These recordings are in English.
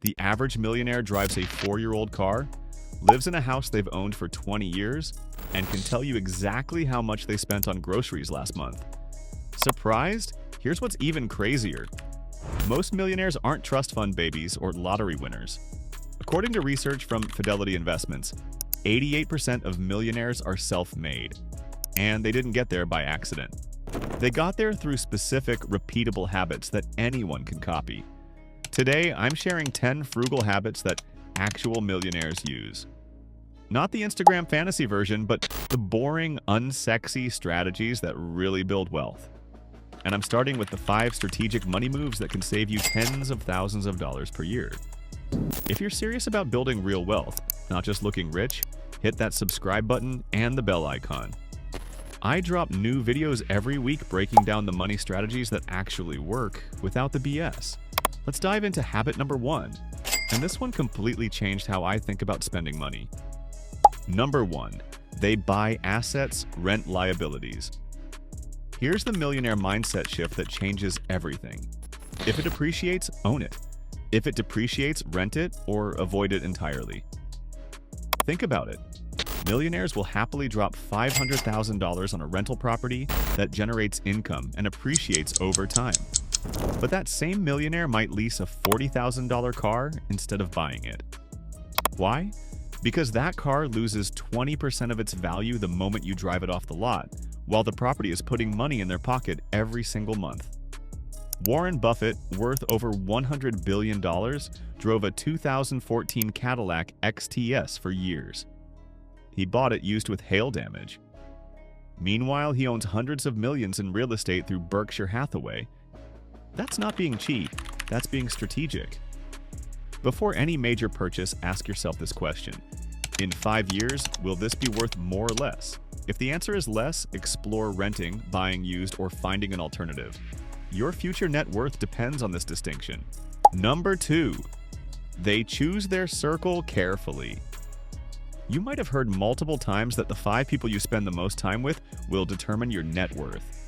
The average millionaire drives a 4-year-old car, lives in a house they've owned for 20 years, and can tell you exactly how much they spent on groceries last month. Surprised? Here's what's even crazier. Most millionaires aren't trust fund babies or lottery winners. According to research from Fidelity Investments, 88% of millionaires are self-made, and they didn't get there by accident. They got there through specific, repeatable habits that anyone can copy. Today, I'm sharing 10 frugal habits that actual millionaires use. Not the Instagram fantasy version, but the boring, unsexy strategies that really build wealth. And I'm starting with the 5 strategic money moves that can save you tens of thousands of dollars per year. If you're serious about building real wealth, not just looking rich, hit that subscribe button and the bell icon. I drop new videos every week breaking down the money strategies that actually work without the BS. Let's dive into habit number 1. And this one completely changed how I think about spending money. Number 1. They buy assets, rent liabilities. Here's the millionaire mindset shift that changes everything. If it appreciates, own it. If it depreciates, rent it or avoid it entirely. Think about it. Millionaires will happily drop $500,000 on a rental property that generates income and appreciates over time. But that same millionaire might lease a $40,000 car instead of buying it. Why? Because that car loses 20% of its value the moment you drive it off the lot, while the property is putting money in their pocket every single month. Warren Buffett, worth over $100 billion, drove a 2014 Cadillac XTS for years. He bought it used with hail damage. Meanwhile, he owns hundreds of millions in real estate through Berkshire Hathaway. That's not being cheap, that's being strategic. Before any major purchase, ask yourself this question. In 5 years, will this be worth more or less? If the answer is less, explore renting, buying used, or finding an alternative. Your future net worth depends on this distinction. Number 2. They choose their circle carefully. You might have heard multiple times that the 5 people you spend the most time with will determine your net worth.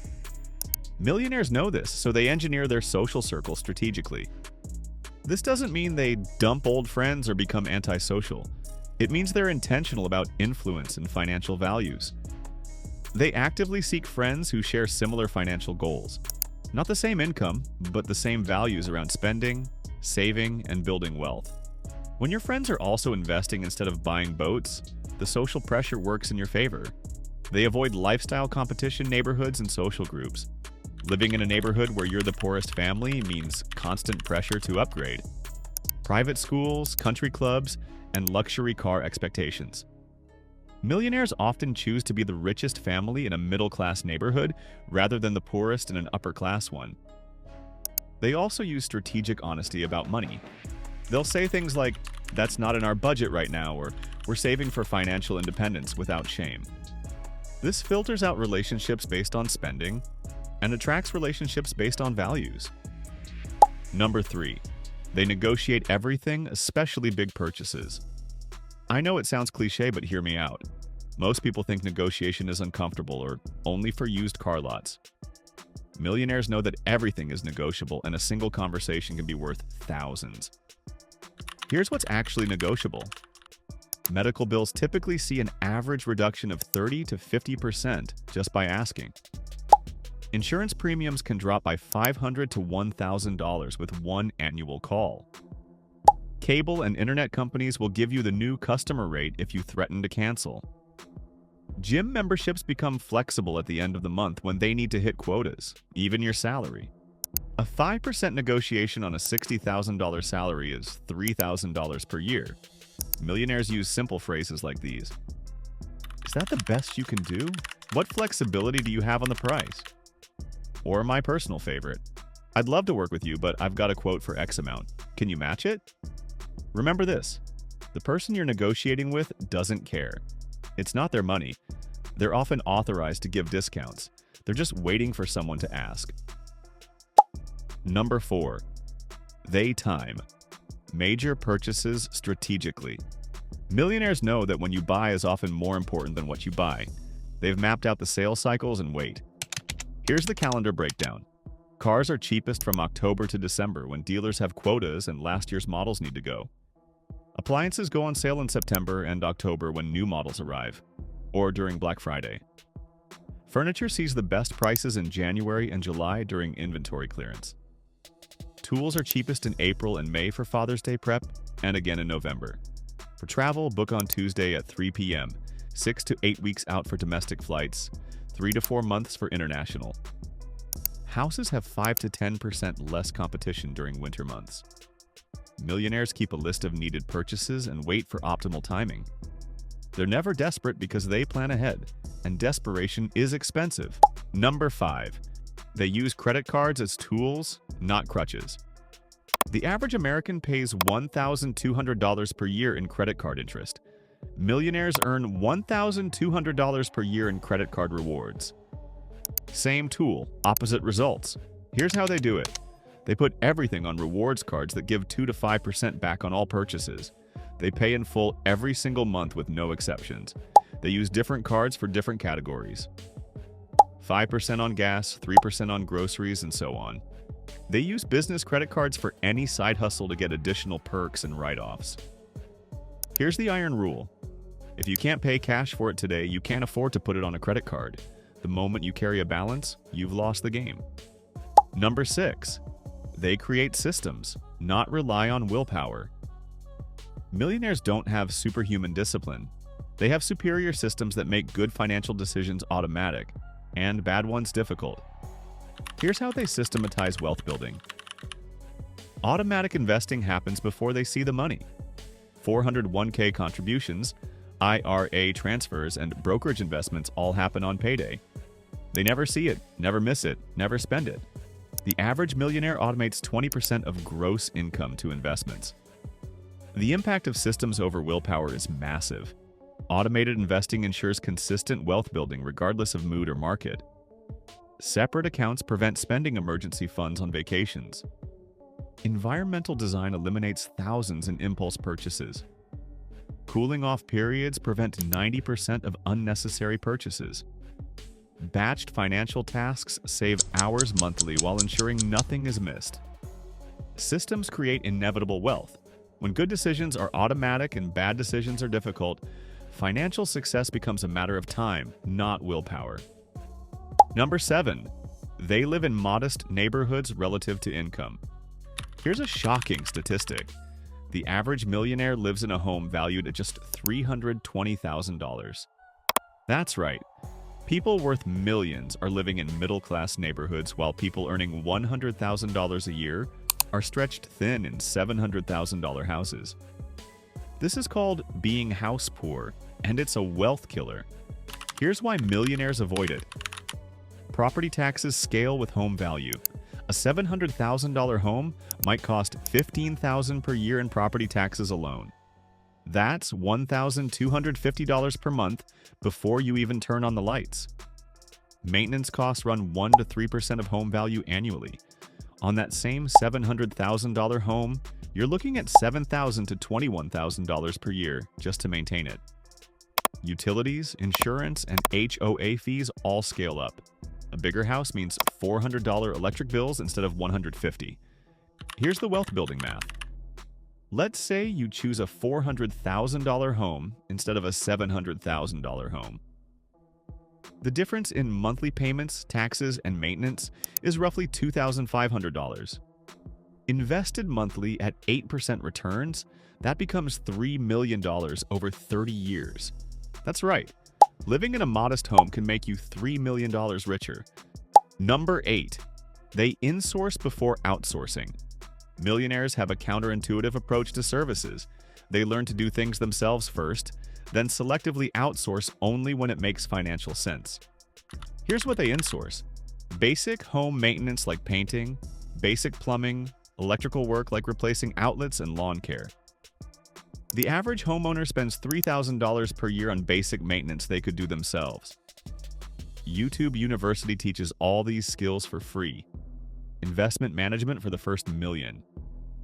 Millionaires know this, so they engineer their social circle strategically. This doesn't mean they dump old friends or become antisocial. It means they're intentional about influence and financial values. They actively seek friends who share similar financial goals. Not the same income, but the same values around spending, saving, and building wealth. When your friends are also investing instead of buying boats, the social pressure works in your favor. They avoid lifestyle competition neighborhoods and social groups. Living in a neighborhood where you're the poorest family means constant pressure to upgrade. Private schools, country clubs, and luxury car expectations. Millionaires often choose to be the richest family in a middle-class neighborhood rather than the poorest in an upper-class one. They also use strategic honesty about money. They'll say things like, "That's not in our budget right now," or "We're saving for financial independence," without shame. This filters out relationships based on spending and attracts relationships based on values. Number 3. They negotiate everything, especially big purchases. I know it sounds cliche, but hear me out. Most people think negotiation is uncomfortable or only for used car lots. Millionaires know that everything is negotiable and a single conversation can be worth thousands. Here's what's actually negotiable. Medical bills typically see an average reduction of 30 to 50% just by asking. Insurance premiums can drop by $500 to $1,000 with one annual call. Cable and internet companies will give you the new customer rate if you threaten to cancel. Gym memberships become flexible at the end of the month when they need to hit quotas, even your salary. A 5% negotiation on a $60,000 salary is $3,000 per year. Millionaires use simple phrases like these. Is that the best you can do? What flexibility do you have on the price? Or my personal favorite, I'd love to work with you, but I've got a quote for X amount. Can you match it? Remember this, the person you're negotiating with doesn't care. It's not their money. They're often authorized to give discounts. They're just waiting for someone to ask. Number 4. They time. Major purchases strategically. Millionaires know that when you buy is often more important than what you buy. They've mapped out the sales cycles and wait. Here's the calendar breakdown. Cars are cheapest from October to December when dealers have quotas and last year's models need to go. Appliances go on sale in September and October when new models arrive, or during Black Friday. Furniture sees the best prices in January and July during inventory clearance. Tools are cheapest in April and May for Father's Day prep, and again in November. For travel, book on Tuesday at 3 p.m., 6 to 8 weeks out for domestic flights, 3 to 4 months for international. Houses have 5 to 10% less competition during winter months. Millionaires keep a list of needed purchases and wait for optimal timing. They're never desperate because they plan ahead, and desperation is expensive. Number 5. They use credit cards as tools, not crutches. The average American pays $1,200 per year in credit card interest. Millionaires earn $1,200 per year in credit card rewards. Same tool, opposite results. Here's how they do it. They put everything on rewards cards that give 2 to 5% back on all purchases. They pay in full every single month with no exceptions. They use different cards for different categories. 5% on gas, 3% on groceries, and so on. They use business credit cards for any side hustle to get additional perks and write-offs. Here's the iron rule. If you can't pay cash for it today, you can't afford to put it on a credit card. The moment you carry a balance, you've lost the game. Number 6. They create systems, not rely on willpower. Millionaires don't have superhuman discipline. They have superior systems that make good financial decisions automatic and bad ones difficult. Here's how they systematize wealth building. Automatic investing happens before they see the money. 401k contributions, IRA transfers, and brokerage investments all happen on payday. They never see it, never miss it, never spend it. The average millionaire automates 20% of gross income to investments. The impact of systems over willpower is massive. Automated investing ensures consistent wealth building regardless of mood or market. Separate accounts prevent spending emergency funds on vacations. Environmental design eliminates thousands in impulse purchases. Cooling off periods prevent 90% of unnecessary purchases. Batched financial tasks save hours monthly while ensuring nothing is missed. Systems create inevitable wealth. When good decisions are automatic and bad decisions are difficult, financial success becomes a matter of time, not willpower. Number 7. They live in modest neighborhoods relative to income. Here's a shocking statistic. The average millionaire lives in a home valued at just $320,000. That's right. People worth millions are living in middle-class neighborhoods while people earning $100,000 a year are stretched thin in $700,000 houses. This is called being house poor, and it's a wealth killer. Here's why millionaires avoid it. Property taxes scale with home value. A $700,000 home might cost $15,000 per year in property taxes alone. That's $1,250 per month before you even turn on the lights. Maintenance costs run 1 to 3% of home value annually. On that same $700,000 home, you're looking at $7,000 to $21,000 per year just to maintain it. Utilities, insurance, and HOA fees all scale up. A bigger house means $400 electric bills instead of $150. Here's the wealth building math. Let's say you choose a $400,000 home instead of a $700,000 home. The difference in monthly payments, taxes, and maintenance is roughly $2,500. Invested monthly at 8% returns, that becomes $3 million over 30 years. That's right. Living in a modest home can make you $3 million richer. Number 8. They insource before outsourcing. Millionaires have a counterintuitive approach to services. They learn to do things themselves first, then selectively outsource only when it makes financial sense. Here's what they insource. Basic home maintenance like painting, basic plumbing, electrical work like replacing outlets, and lawn care. The average homeowner spends $3,000 per year on basic maintenance they could do themselves. YouTube University teaches all these skills for free. Investment management for the first million.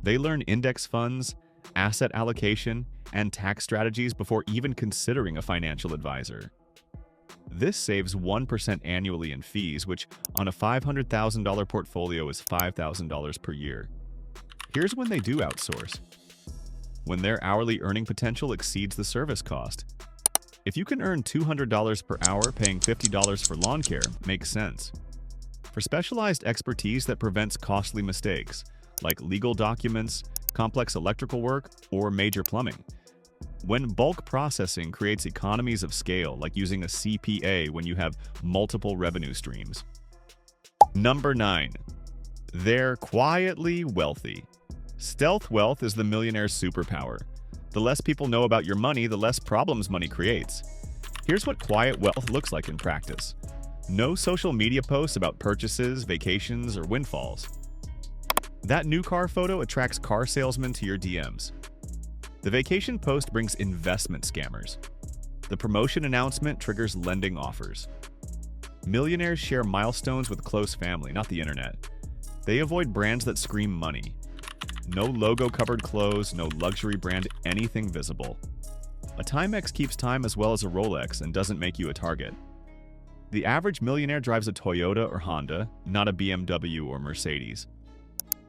They learn index funds, asset allocation, and tax strategies before even considering a financial advisor. This saves 1% annually in fees, which on a $500,000 portfolio is $5,000 per year. Here's when they do outsource: when their hourly earning potential exceeds the service cost. If you can earn $200 per hour, paying $50 for lawn care makes sense. For specialized expertise that prevents costly mistakes, like legal documents, complex electrical work, or major plumbing. When bulk processing creates economies of scale, like using a CPA when you have multiple revenue streams. Number 9. They're quietly wealthy. Stealth wealth is the millionaire's superpower. The less people know about your money, the less problems money creates. Here's what quiet wealth looks like in practice. No social media posts about purchases, vacations, or windfalls. That new car photo attracts car salesmen to your DMs. The vacation post brings investment scammers. The promotion announcement triggers lending offers. Millionaires share milestones with close family, not the internet. They avoid brands that scream money. No logo-covered clothes, no luxury brand, anything visible. A Timex keeps time as well as a Rolex and doesn't make you a target. The average millionaire drives a Toyota or Honda, not a BMW or Mercedes.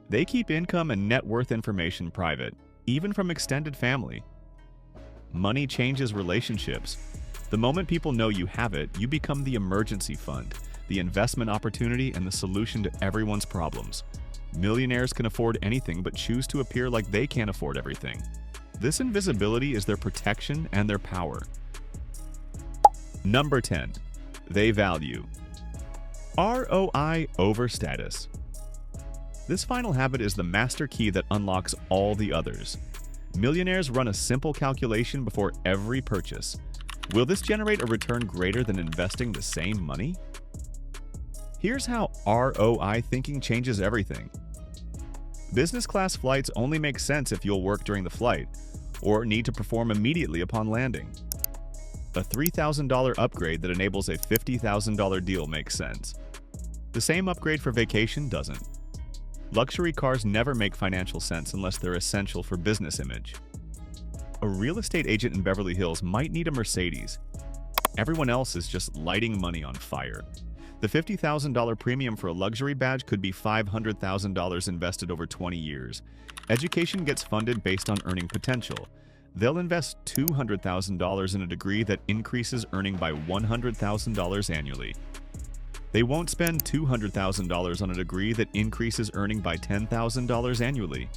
They keep income and net worth information private, even from extended family. Money changes relationships. The moment people know you have it, you become the emergency fund, the investment opportunity, and the solution to everyone's problems. Millionaires can afford anything but choose to appear like they can't afford everything. This invisibility is their protection and their power. Number 10. They value ROI over status. This final habit is the master key that unlocks all the others. Millionaires run a simple calculation before every purchase. Will this generate a return greater than investing the same money? Here's how ROI thinking changes everything. Business class flights only make sense if you'll work during the flight, or need to perform immediately upon landing. A $3,000 upgrade that enables a $50,000 deal makes sense. The same upgrade for vacation doesn't. Luxury cars never make financial sense unless they're essential for business image. A real estate agent in Beverly Hills might need a Mercedes. Everyone else is just lighting money on fire. The $50,000 premium for a luxury badge could be $500,000 invested over 20 years. Education gets funded based on earning potential. They'll invest $200,000 in a degree that increases earning by $100,000 annually. They won't spend $200,000 on a degree that increases earning by $10,000 annually.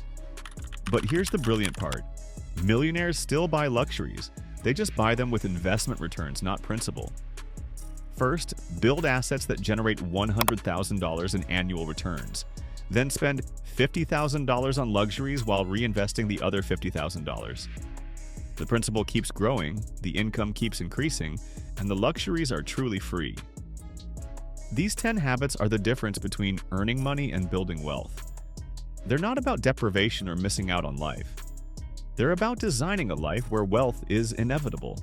But here's the brilliant part. Millionaires still buy luxuries. They just buy them with investment returns, not principal. First, build assets that generate $100,000 in annual returns. Then spend $50,000 on luxuries while reinvesting the other $50,000. The principal keeps growing, the income keeps increasing, and the luxuries are truly free. These 10 habits are the difference between earning money and building wealth. They're not about deprivation or missing out on life. They're about designing a life where wealth is inevitable.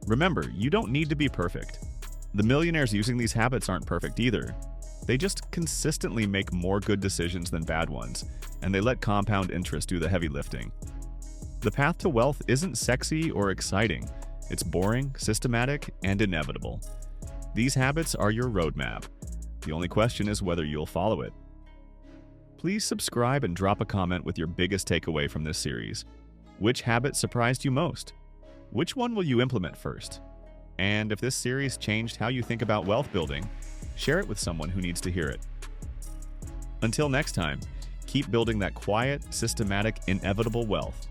Remember, you don't need to be perfect. The millionaires using these habits aren't perfect either. They just consistently make more good decisions than bad ones, and they let compound interest do the heavy lifting. The path to wealth isn't sexy or exciting. It's boring, systematic, and inevitable. These habits are your roadmap. The only question is whether you'll follow it. Please subscribe and drop a comment with your biggest takeaway from this series. Which habit surprised you most? Which one will you implement first? And if this series changed how you think about wealth building, share it with someone who needs to hear it. Until next time, keep building that quiet, systematic, inevitable wealth.